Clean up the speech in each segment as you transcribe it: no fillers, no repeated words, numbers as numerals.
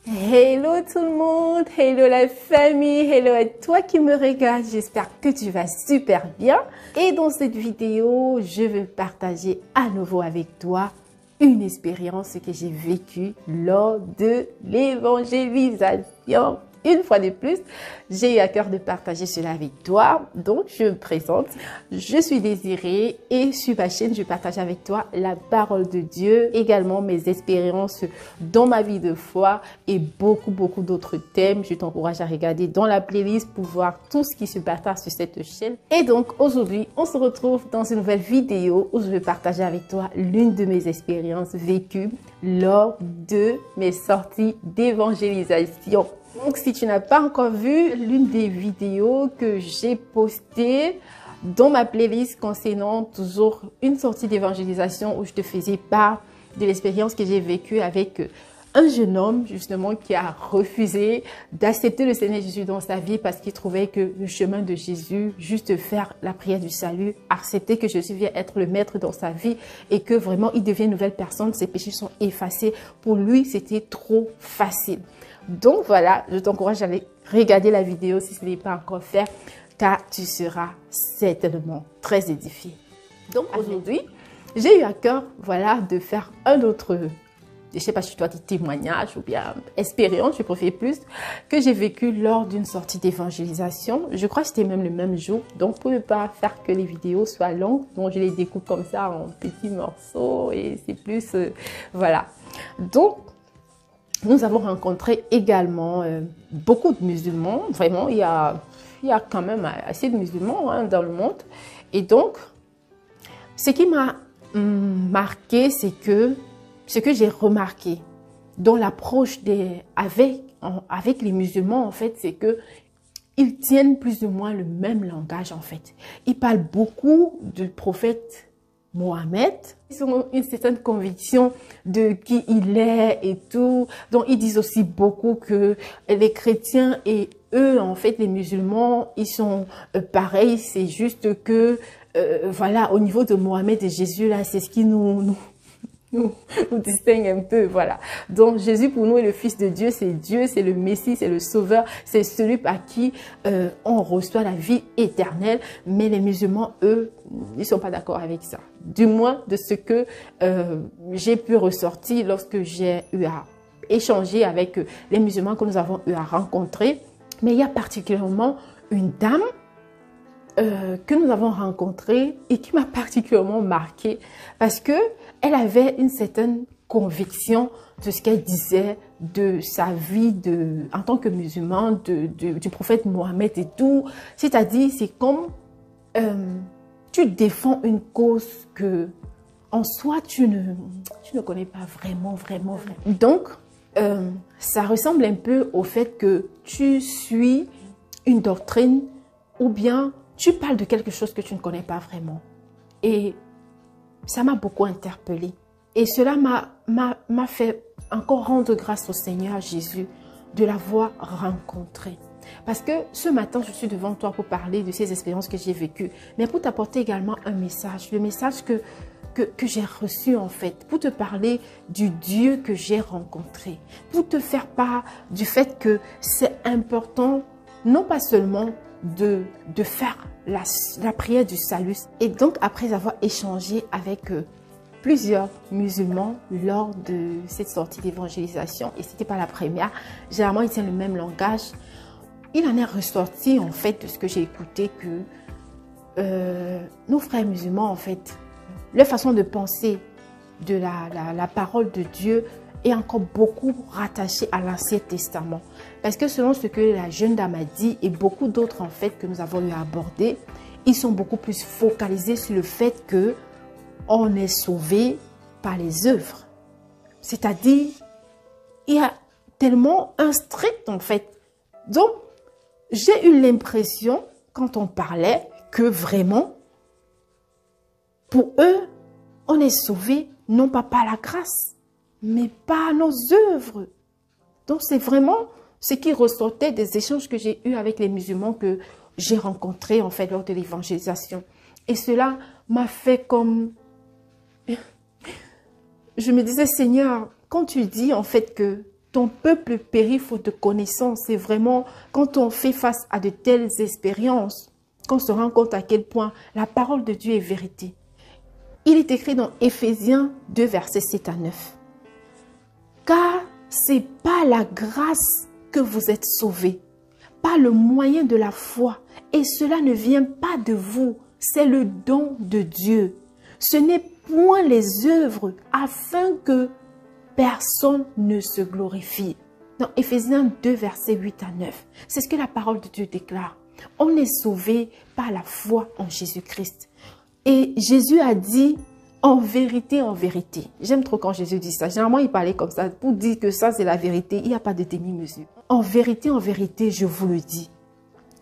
Hello tout le monde, hello la famille, hello à toi qui me regarde, j'espère que tu vas super bien. Et dans cette vidéo, je vais partager à nouveau avec toi une expérience que j'ai vécue lors de l'évangélisation. Une fois de plus, j'ai eu à cœur de partager cela avec toi. Donc, je me présente. Je suis Désirée et sur ma chaîne, je partage avec toi la parole de Dieu, également mes expériences dans ma vie de foi et beaucoup d'autres thèmes. Je t'encourage à regarder dans la playlist pour voir tout ce qui se partage sur cette chaîne. Et donc, aujourd'hui, on se retrouve dans une nouvelle vidéo où je vais partager avec toi l'une de mes expériences vécues lors de mes sorties d'évangélisation. Donc, si tu n'as pas encore vu l'une des vidéos que j'ai postées dans ma playlist concernant toujours une sortie d'évangélisation où je te faisais part de l'expérience que j'ai vécue avec un jeune homme justement qui a refusé d'accepter le Seigneur Jésus dans sa vie parce qu'il trouvait que le chemin de Jésus, juste faire la prière du salut, accepter que Jésus vienne être le maître dans sa vie et que vraiment il devient une nouvelle personne, ses péchés sont effacés. Pour lui, c'était trop facile. Donc voilà, je t'encourage à aller regarder la vidéo si ce n'est pas encore fait, car tu seras certainement très édifié. Donc aujourd'hui, j'ai eu à cœur voilà, de faire un autre, je ne sais pas si toi, témoignage ou bien expérience, je préfère plus, que j'ai vécu lors d'une sortie d'évangélisation. Je crois que c'était même le même jour, donc pour ne pas faire que les vidéos soient longues, donc je les découpe comme ça en petits morceaux et c'est plus, voilà. Donc, nous avons rencontré également beaucoup de musulmans. Vraiment, il y a quand même assez de musulmans dans le monde. Et donc, ce qui m'a marqué, c'est que ce que j'ai remarqué dans l'approche avec les musulmans, en fait, c'est que ils tiennent plus ou moins le même langage, en fait. Ils parlent beaucoup du prophète Mohamed. Ils ont une certaine conviction de qui il est et tout. Donc, ils disent aussi beaucoup que les chrétiens et eux, en fait, les musulmans, ils sont pareils. C'est juste que, voilà, au niveau de Mohamed et Jésus, là, c'est ce qui nous distingue un peu, voilà. Donc, Jésus, pour nous, est le Fils de Dieu, c'est le Messie, c'est le Sauveur, c'est celui par qui on reçoit la vie éternelle. Mais les musulmans, eux, ils ne sont pas d'accord avec ça. Du moins, de ce que j'ai pu ressortir lorsque j'ai eu à échanger avec les musulmans que nous avons eu à rencontrer. Mais il y a particulièrement une dame que nous avons rencontrée et qui m'a particulièrement marquée parce que elle avait une certaine conviction de ce qu'elle disait de sa vie en tant que musulmane, du prophète Mohamed et tout. C'est-à-dire, c'est comme tu défends une cause que en soi tu ne connais pas vraiment. Donc, ça ressemble un peu au fait que tu suis une doctrine ou bien tu parles de quelque chose que tu ne connais pas vraiment. Et ça m'a beaucoup interpellée. Et cela m'a fait encore rendre grâce au Seigneur Jésus de l'avoir rencontré. Parce que ce matin, je suis devant toi pour parler de ces expériences que j'ai vécues, mais pour t'apporter également un message, le message que j'ai reçu en fait, pour te parler du Dieu que j'ai rencontré, pour te faire part du fait que c'est important, non pas seulement de faire la prière du salut. Et donc, après avoir échangé avec plusieurs musulmans lors de cette sortie d'évangélisation, et c'était pas la première, généralement, ils tiennent le même langage, il en est ressorti, en fait, de ce que j'ai écouté, que nos frères musulmans, en fait, leur façon de penser de la parole de Dieu est encore beaucoup rattachée à l'Ancien Testament. Parce que selon ce que la jeune dame a dit et beaucoup d'autres en fait que nous avons eu à aborder, ils sont beaucoup plus focalisés sur le fait que on est sauvé par les œuvres. C'est-à-dire, il y a tellement un strict en fait. Donc, j'ai eu l'impression quand on parlait que vraiment, pour eux, on est sauvé non pas par la grâce, mais par nos œuvres. Donc, c'est vraiment ce qui ressortait des échanges que j'ai eus avec les musulmans que j'ai rencontrés en fait lors de l'évangélisation. Et cela m'a fait comme... Je me disais, Seigneur, quand tu dis en fait que ton peuple périt faute de connaissance. C'est vraiment quand on fait face à de telles expériences qu'on se rend compte à quel point la parole de Dieu est vérité. Il est écrit dans Éphésiens 2, versets 7 à 9. Car c'est par la grâce que vous êtes sauvés, par le moyen de la foi. Et cela ne vient pas de vous, c'est le don de Dieu. Ce n'est point les œuvres afin que personne ne se glorifie. Dans Éphésiens 2, versets 8 à 9, c'est ce que la parole de Dieu déclare. On est sauvé par la foi en Jésus-Christ. Et Jésus a dit, en vérité, j'aime trop quand Jésus dit ça. Généralement, il parlait comme ça pour dire que ça, c'est la vérité. Il n'y a pas de demi-mesure. En vérité, je vous le dis.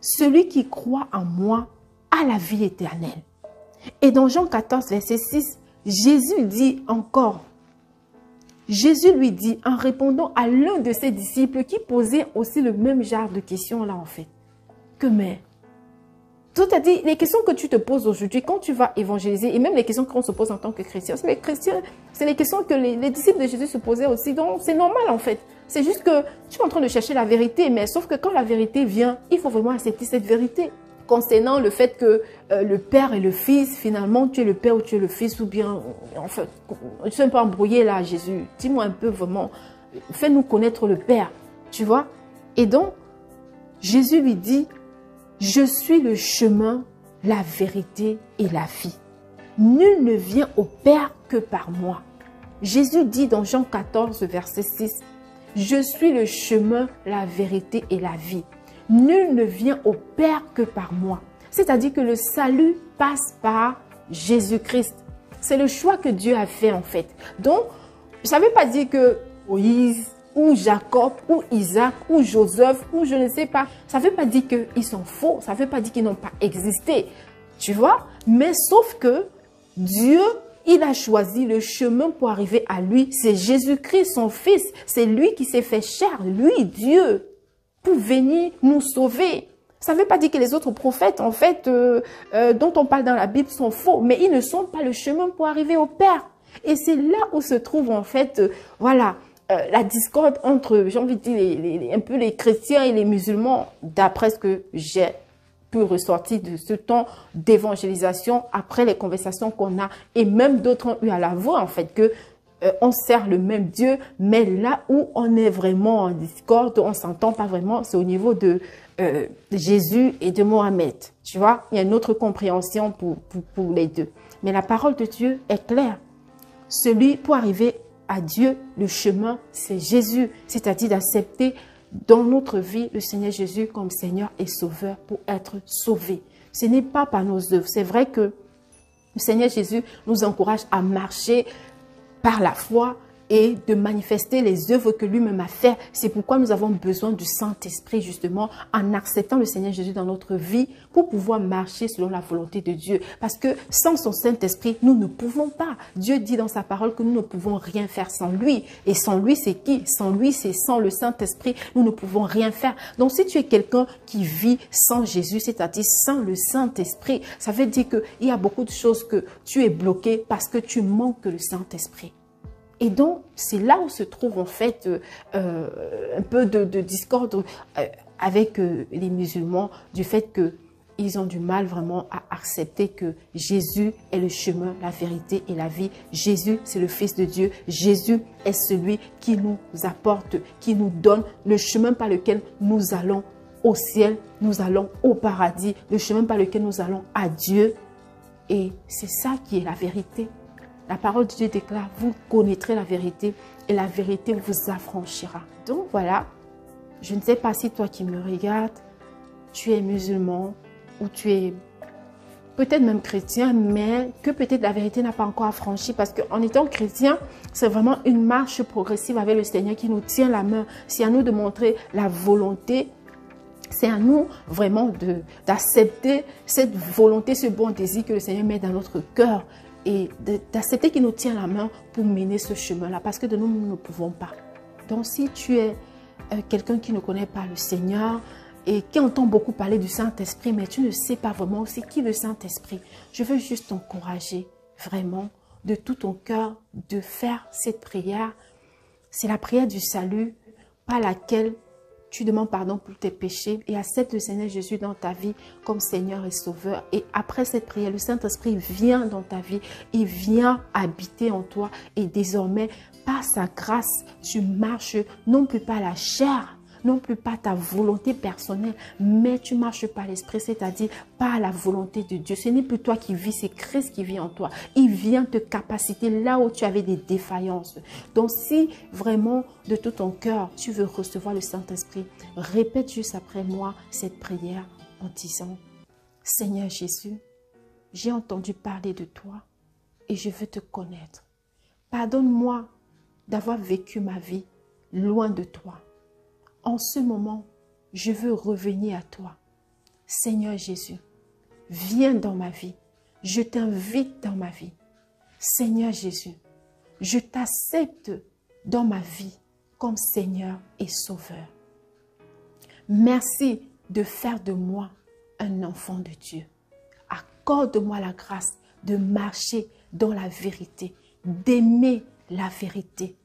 Celui qui croit en moi a la vie éternelle. Et dans Jean 14, verset 6, Jésus dit encore, Jésus lui dit en répondant à l'un de ses disciples qui posait aussi le même genre de questions là en fait. Que mais, c'est-à-dire les questions que tu te poses aujourd'hui quand tu vas évangéliser et même les questions qu'on se pose en tant que chrétien, c'est les questions que les disciples de Jésus se posaient aussi. Donc c'est normal en fait. C'est juste que tu es en train de chercher la vérité, mais sauf que quand la vérité vient, il faut vraiment accepter cette vérité. Concernant le fait que le père et le fils, finalement, tu es le père ou tu es le fils, ou bien, en fait, je suis un peu embrouillé là, Jésus. Dis-moi un peu vraiment, fais-nous connaître le Père, tu vois. Et donc, Jésus lui dit, je suis le chemin, la vérité et la vie. Nul ne vient au Père que par moi. Jésus dit dans Jean 14, verset 6, je suis le chemin, la vérité et la vie. Nul ne vient au Père que par moi. C'est-à-dire que le salut passe par Jésus-Christ. C'est le choix que Dieu a fait en fait. Donc, ça ne veut pas dire que Moïse ou Jacob ou Isaac ou Joseph ou je ne sais pas. Ça ne veut pas dire qu'ils sont faux. Ça ne veut pas dire qu'ils n'ont pas existé. Tu vois? Mais sauf que Dieu, il a choisi le chemin pour arriver à lui. C'est Jésus-Christ, son Fils. C'est lui qui s'est fait chair. Lui, Dieu, pour venir nous sauver. Ça ne veut pas dire que les autres prophètes, en fait, dont on parle dans la Bible, sont faux, mais ils ne sont pas le chemin pour arriver au Père. Et c'est là où se trouve, en fait, voilà, la discorde entre, j'ai envie de dire, un peu les chrétiens et les musulmans, d'après ce que j'ai pu ressortir de ce temps d'évangélisation, après les conversations qu'on a, et même d'autres ont eu à la voix, en fait, que on sert le même Dieu, mais là où on est vraiment en discorde, on ne s'entend pas vraiment, c'est au niveau de Jésus et de Mohamed. Tu vois, il y a une autre compréhension pour les deux. Mais la parole de Dieu est claire. Celui, pour arriver à Dieu, le chemin, c'est Jésus. C'est-à-dire d'accepter dans notre vie le Seigneur Jésus comme Seigneur et Sauveur pour être sauvé. Ce n'est pas par nos œuvres. C'est vrai que le Seigneur Jésus nous encourage à marcher par la foi et de manifester les œuvres que lui-même a fait. C'est pourquoi nous avons besoin du Saint-Esprit, justement, en acceptant le Seigneur Jésus dans notre vie pour pouvoir marcher selon la volonté de Dieu. Parce que sans son Saint-Esprit, nous ne pouvons pas. Dieu dit dans sa parole que nous ne pouvons rien faire sans lui. Et sans lui, c'est qui? Sans lui, c'est sans le Saint-Esprit. Nous ne pouvons rien faire. Donc, si tu es quelqu'un qui vit sans Jésus, c'est-à-dire sans le Saint-Esprit, ça veut dire qu'il y a beaucoup de choses que tu es bloqué parce que tu manques le Saint-Esprit. Et donc, c'est là où se trouve en fait un peu de discorde avec les musulmans du fait qu'ils ont du mal vraiment à accepter que Jésus est le chemin, la vérité et la vie. Jésus, c'est le Fils de Dieu. Jésus est celui qui nous apporte, qui nous donne le chemin par lequel nous allons au ciel, nous allons au paradis, le chemin par lequel nous allons à Dieu. Et c'est ça qui est la vérité. La parole de Dieu déclare, vous connaîtrez la vérité et la vérité vous affranchira. Donc voilà, je ne sais pas si toi qui me regardes, tu es musulman ou tu es peut-être même chrétien, mais que peut-être la vérité n'a pas encore affranchi parce qu'en étant chrétien, c'est vraiment une marche progressive avec le Seigneur qui nous tient la main. C'est à nous de montrer la volonté. C'est à nous vraiment d'accepter cette volonté, ce bon désir que le Seigneur met dans notre cœur. Et d'accepter qu'il nous tient la main pour mener ce chemin-là. Parce que de nous, nous ne pouvons pas. Donc, si tu es quelqu'un qui ne connaît pas le Seigneur et qui entend beaucoup parler du Saint-Esprit, mais tu ne sais pas vraiment c'est qui le Saint-Esprit, je veux juste t'encourager vraiment de tout ton cœur de faire cette prière. C'est la prière du salut. par laquelle tu demandes pardon pour tes péchés et acceptes le Seigneur Jésus dans ta vie comme Seigneur et Sauveur. Et après cette prière, le Saint-Esprit vient dans ta vie, il vient habiter en toi. Et désormais, par sa grâce, tu marches non plus par la chair, non plus par ta volonté personnelle, mais tu marches par l'Esprit, c'est-à-dire par la volonté de Dieu. Ce n'est plus toi qui vis, c'est Christ qui vit en toi. Il vient te capaciter là où tu avais des défaillances. Donc si vraiment de tout ton cœur, tu veux recevoir le Saint-Esprit, répète juste après moi cette prière en disant: Seigneur Jésus, j'ai entendu parler de toi et je veux te connaître. Pardonne-moi d'avoir vécu ma vie loin de toi. En ce moment, je veux revenir à toi. Seigneur Jésus, viens dans ma vie. Je t'invite dans ma vie. Seigneur Jésus, je t'accepte dans ma vie comme Seigneur et Sauveur. Merci de faire de moi un enfant de Dieu. Accorde-moi la grâce de marcher dans la vérité, d'aimer la vérité.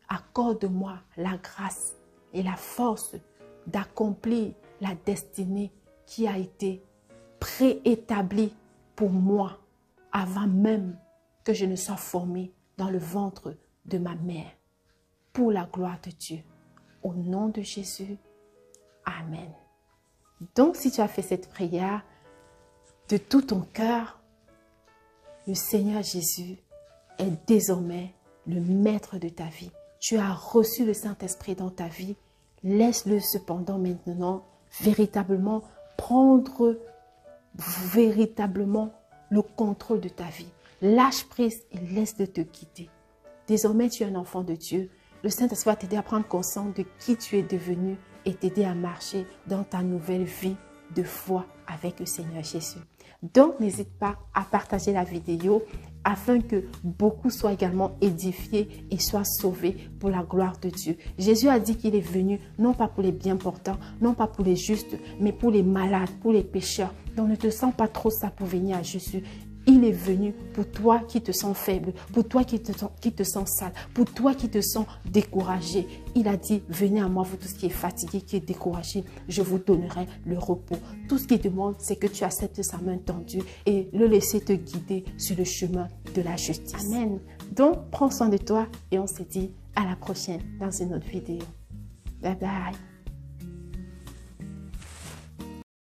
Accorde-moi la grâce et la force d'accomplir la destinée qui a été préétablie pour moi avant même que je ne sois formée dans le ventre de ma mère. Pour la gloire de Dieu. Au nom de Jésus. Amen. Donc, si tu as fait cette prière de tout ton cœur, le Seigneur Jésus est désormais le maître de ta vie. Tu as reçu le Saint-Esprit dans ta vie. Laisse-le cependant maintenant véritablement prendre véritablement le contrôle de ta vie. Lâche prise et laisse-le te guider. Désormais, tu es un enfant de Dieu. Le Saint-Esprit va t'aider à prendre conscience de qui tu es devenu et t'aider à marcher dans ta nouvelle vie de foi avec le Seigneur Jésus. Donc, n'hésite pas à partager la vidéo afin que beaucoup soient également édifiés et soient sauvés pour la gloire de Dieu. Jésus a dit qu'il est venu non pas pour les bien portants, non pas pour les justes, mais pour les malades, pour les pécheurs. Donc, ne te sens pas trop ça pour venir à Jésus. Il est venu pour toi qui te sens faible, pour toi qui te sens sale, pour toi qui te sens découragé. Il a dit, venez à moi, vous tous qui êtes fatigués, qui êtes découragés, je vous donnerai le repos. Tout ce qu'il demande, c'est que tu acceptes sa main tendue et le laisser te guider sur le chemin de la justice. Amen. Donc, prends soin de toi et on se dit à la prochaine dans une autre vidéo. Bye bye.